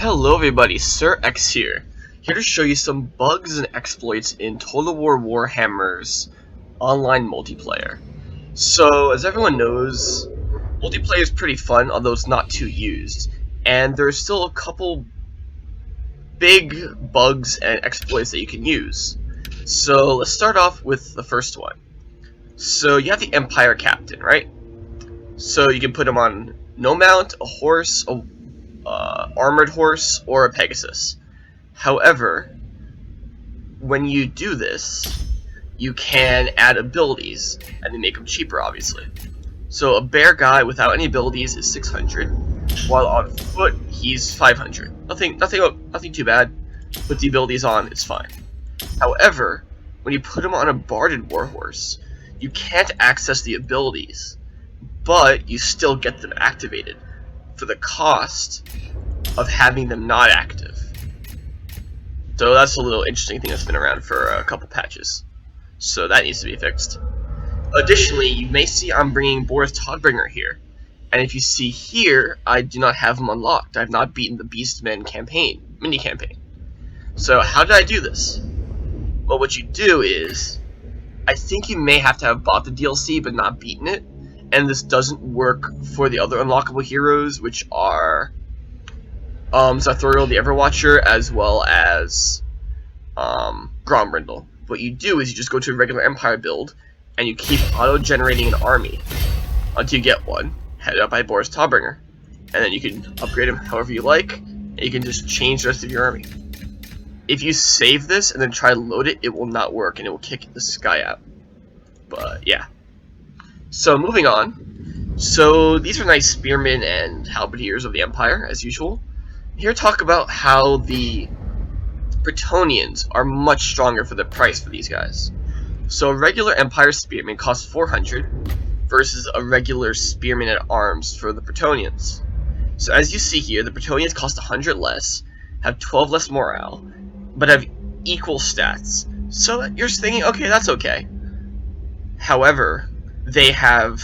Hello everybody, Sir X here to show you some bugs and exploits in Total War Warhammer's online multiplayer. So, as everyone knows, multiplayer is pretty fun, although it's not too used, and there's still a couple big bugs and exploits that you can use. So, let's start off with the first one. So, you have the Empire Captain, right? So, you can put him on no mount, a horse, a armored horse, or a Pegasus. However, when you do this, you can add abilities, and they make them cheaper, obviously. So a bear guy without any abilities is 600, while on foot he's 500. Nothing too bad. Put the abilities on, it's fine. However, when you put him on a barded warhorse, you can't access the abilities, but you still get them activated for the cost of having them not active. So that's a little interesting thing that's been around for a couple patches. So that needs to be fixed. Additionally, you may see I'm bringing Boris Todbringer here. And if you see here, I do not have him unlocked. I have not beaten the Beastmen campaign, mini-campaign. So how did I do this? Well, what you do is, I think you may have to have bought the DLC but not beaten it. And this doesn't work for the other unlockable heroes, which are Zathoriel the Everwatcher, as well as Grombrindle. What you do is you just go to a regular Empire build, and you keep auto-generating an army until you get one, headed up by Boris Todbringer. And then you can upgrade him however you like, and you can just change the rest of your army. If you save this and then try to load it, it will not work, and it will kick this guy out. But yeah. So moving on. So these are nice spearmen and halberdiers of the Empire, as usual. Here to talk about how the Bretonnians are much stronger for the price for these guys. So a regular Empire spearman costs 400 versus a regular spearman at arms for the Bretonnians. So as you see here, the Bretonnians cost 100 less, have 12 less morale, but have equal stats. So you're thinking, okay, that's okay. However, they have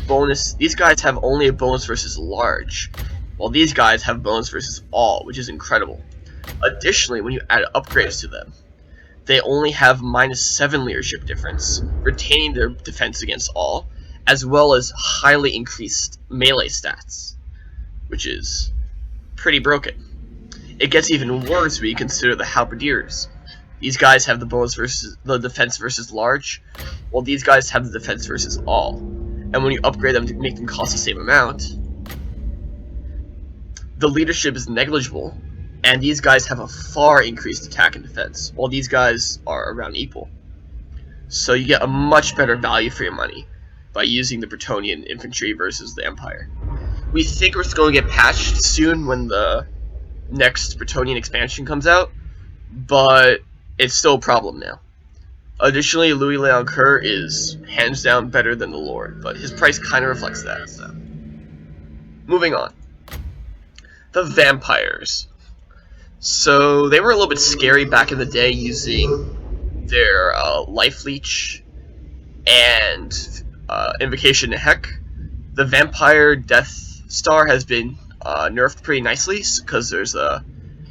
bonus. These guys have only a bonus versus large, while these guys have bonus versus all, which is incredible. Additionally, when you add upgrades to them, they only have -7 leadership difference, retaining their defense against all, as well as highly increased melee stats, which is pretty broken. It gets even worse when you consider the halberdiers. These guys have the bonus versus the defense versus large, while these guys have the defense versus all. And when you upgrade them to make them cost the same amount, the leadership is negligible, and these guys have a far increased attack and defense, while these guys are around equal. So you get a much better value for your money by using the Bretonnian infantry versus the Empire. We think it's going to get patched soon when the next Bretonnian expansion comes out, but it's still a problem now. Additionally, Louis Leoncoeur is hands down better than the Lord, but his price kind of reflects that. So, moving on. The vampires. So they were a little bit scary back in the day using their life leech and invocation to heck. The vampire Death Star has been nerfed pretty nicely because there's a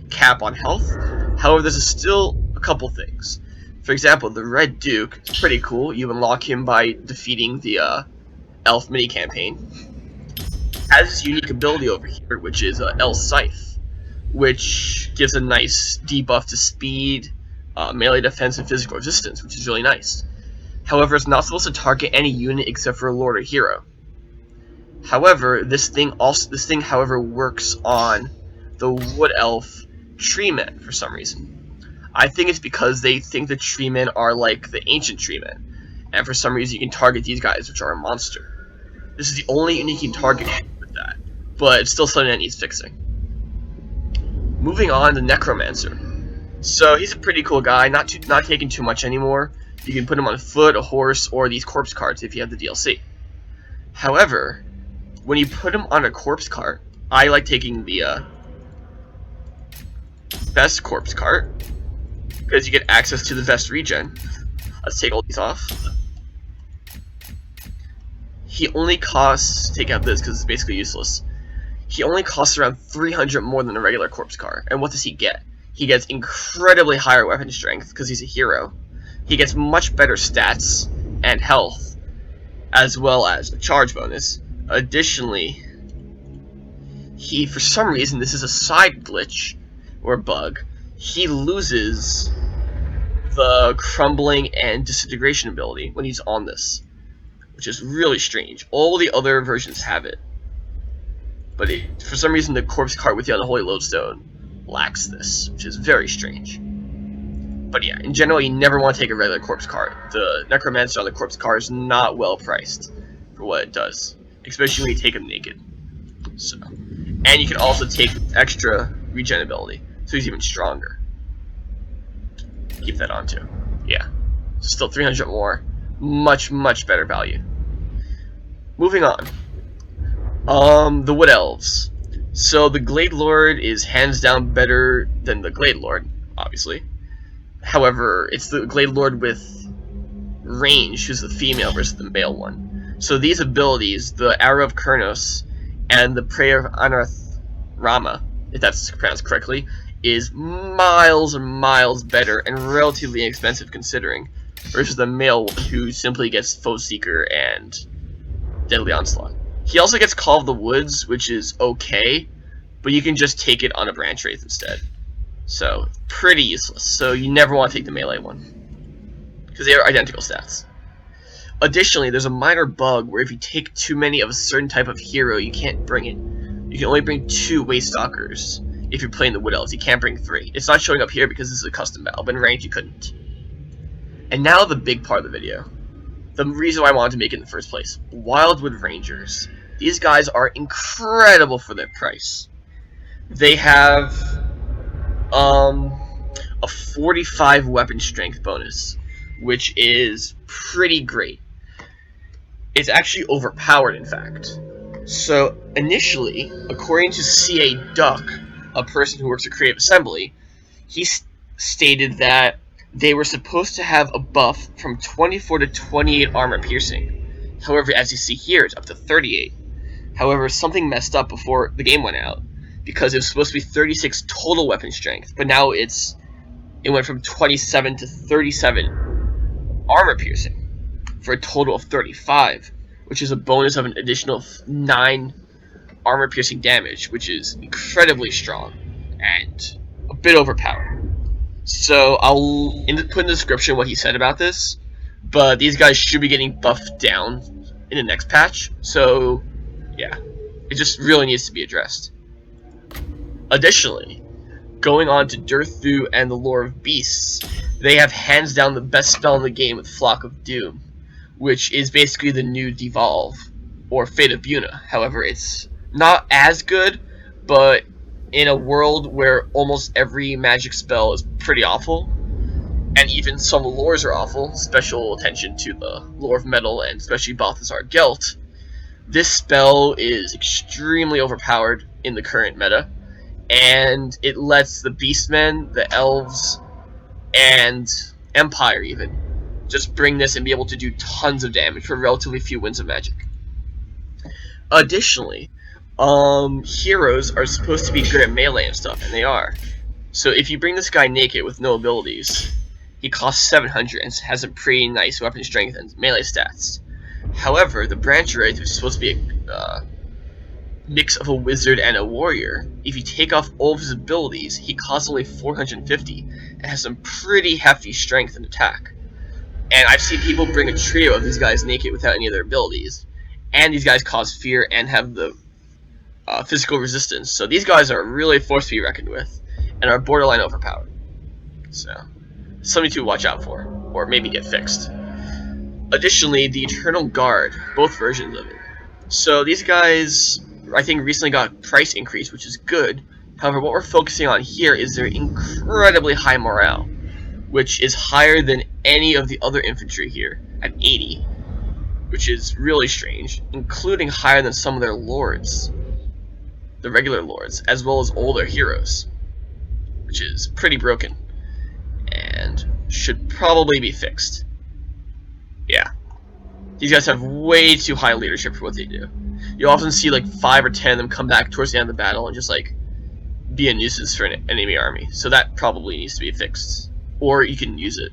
cap on health. However, there's still a couple things. For example, the Red Duke is pretty cool. You unlock him by defeating the Elf mini-campaign. Has this unique ability over here, which is Elf Scythe, which gives a nice debuff to speed, melee defense, and physical resistance, which is really nice. However, it's not supposed to target any unit except for a Lord or Hero. However, this thing however works on the Wood Elf Treemen for some reason. I think it's because they think the Treemen are like the ancient Treemen, and for some reason you can target these guys, which are a monster. This is the only unit you can target with that, but it's still something that needs fixing. Moving on to Necromancer. So he's a pretty cool guy, not taking too much anymore. You can put him on foot, a horse, or these corpse carts if you have the DLC. However, when you put him on a corpse cart, I like taking the best corpse cart, because you get access to the best regen. Let's take all these off. He only costs, take out this because it's basically useless. he only costs around 300 more than a regular corpse car. And what does he get? He gets incredibly higher weapon strength because he's a hero. He gets much better stats and health, as well as a charge bonus. Additionally, for some reason, this is a side glitch or bug, he loses the crumbling and disintegration ability when he's on this, which is really strange. All the other versions have it, but for some reason the corpse cart with the unholy lodestone lacks this, which is very strange. But yeah, in general, you never want to take a regular corpse cart. The necromancer on the corpse cart is not well priced for what it does, especially when you take him naked. So, and you can also take extra regen ability, so he's even stronger. Keep that on too. Yeah, still 300 more, much better value. Moving on. The Wood Elves. So the Glade Lord is hands down better than the Glade Lord, obviously. However, it's the Glade Lord with range, who's the female versus the male one. So these abilities, the Arrow of Kurnos and the Prayer of Anarth Rama, if that's pronounced correctly, is miles and miles better and relatively inexpensive considering, versus the male one, who simply gets Foe Seeker and Deadly Onslaught. He also gets Call of the Woods, which is okay, but you can just take it on a Branch Wraith instead. So, pretty useless. So you never want to take the melee one, because they are identical stats. Additionally, there's a minor bug where if you take too many of a certain type of hero, you can't bring it. You can only bring 2 Waystalkers if you're playing the Wood Elves. You can't bring 3. It's not showing up here because this is a custom battle, but in ranked you couldn't. And now the big part of the video. The reason why I wanted to make it in the first place. Wildwood Rangers. These guys are incredible for their price. They have a 45 weapon strength bonus, which is pretty great. It's actually overpowered, in fact. So initially, according to C.A. Duck, a person who works at Creative Assembly, he stated that they were supposed to have a buff from 24 to 28 armor piercing. However, as you see here, it's up to 38. However, something messed up before the game went out, because it was supposed to be 36 total weapon strength, but now it went from 27 to 37 armor piercing, for a total of 35, which is a bonus of an additional 9 armor piercing damage, which is incredibly strong and a bit overpowered. So I'll put in the description what he said about this, but these guys should be getting buffed down in the next patch, so yeah, it just really needs to be addressed. Additionally, going on to Tudor Thew and the Lore of Beasts, they have hands down the best spell in the game with Flock of Doom, which is basically the new Devolve, or Fate of Buna. However, it's not as good, but in a world where almost every magic spell is pretty awful, and even some lores are awful, special attention to the Lore of Metal and especially Balthazar Gelt, this spell is extremely overpowered in the current meta, and it lets the Beastmen, the Elves, and Empire even just bring this and be able to do tons of damage for relatively few wins of magic. Additionally, heroes are supposed to be good at melee and stuff, and they are. So if you bring this guy naked with no abilities, he costs 700 and has a pretty nice weapon strength and melee stats. However, the Branch Wraith, which is supposed to be a mix of a wizard and a warrior, if you take off all of his abilities, he costs only 450 and has some pretty hefty strength and attack. And I've seen people bring a trio of these guys naked without any of their abilities, and these guys cause fear and have the physical resistance. So these guys are really a force to be reckoned with, and are borderline overpowered. So, something to watch out for, or maybe get fixed. Additionally, the Eternal Guard, both versions of it. So these guys, I think, recently got price increase, which is good. However, what we're focusing on here is their incredibly high morale, which is higher than any of the other infantry here, at 80, which is really strange, including higher than some of their lords, the regular lords, as well as older heroes, which is pretty broken, and should probably be fixed. Yeah. These guys have way too high leadership for what they do. you'll often see like 5 or 10 of them come back towards the end of the battle and just like be a nuisance for an enemy army. So that probably needs to be fixed, or you can use it.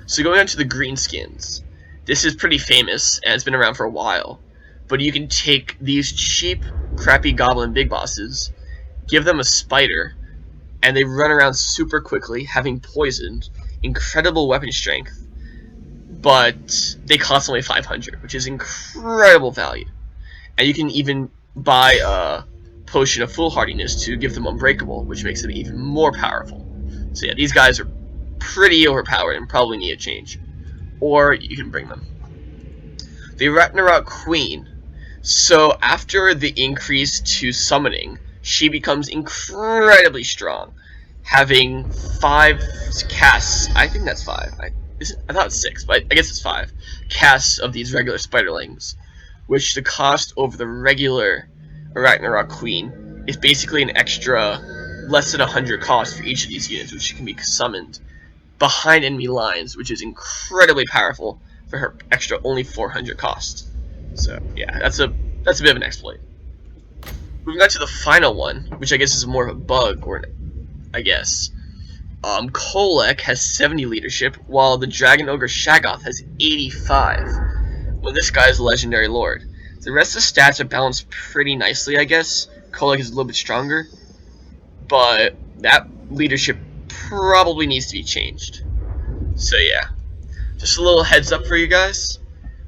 So going on to the Greenskins, this is pretty famous and it's been around for a while. But you can take these cheap, crappy goblin big bosses, give them a spider, and they run around super quickly, having poison, incredible weapon strength, but they cost only 500, which is incredible value. And you can even buy a potion of foolhardiness to give them unbreakable, which makes them even more powerful. So yeah, these guys are pretty overpowered and probably need a change. Or you can bring them. The Ragnarok Queen. So after the increase to summoning, she becomes incredibly strong, having 5 casts. I think that's 5. I thought it's 6, but I guess it's 5 casts of these regular spiderlings, which the cost over the regular Ragnarok Queen is basically an extra less than 100 cost for each of these units, which can be summoned behind enemy lines, which is incredibly powerful for her extra only 400 cost. So yeah, that's a bit of an exploit. Moving on to the final one, which I guess is more of a bug, or I guess. Kolek has 70 leadership, while the Dragon Ogre Shaggoth has 85. Well, this guy is a legendary lord. The rest of the stats are balanced pretty nicely, I guess. Kolek is a little bit stronger, but that leadership probably needs to be changed. So yeah, just a little heads up for you guys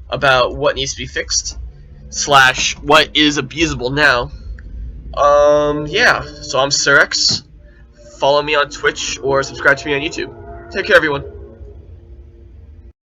about what needs to be fixed, / what is abusable now. Yeah, so I'm Surex. Follow me on Twitch or subscribe to me on YouTube. Take care, everyone.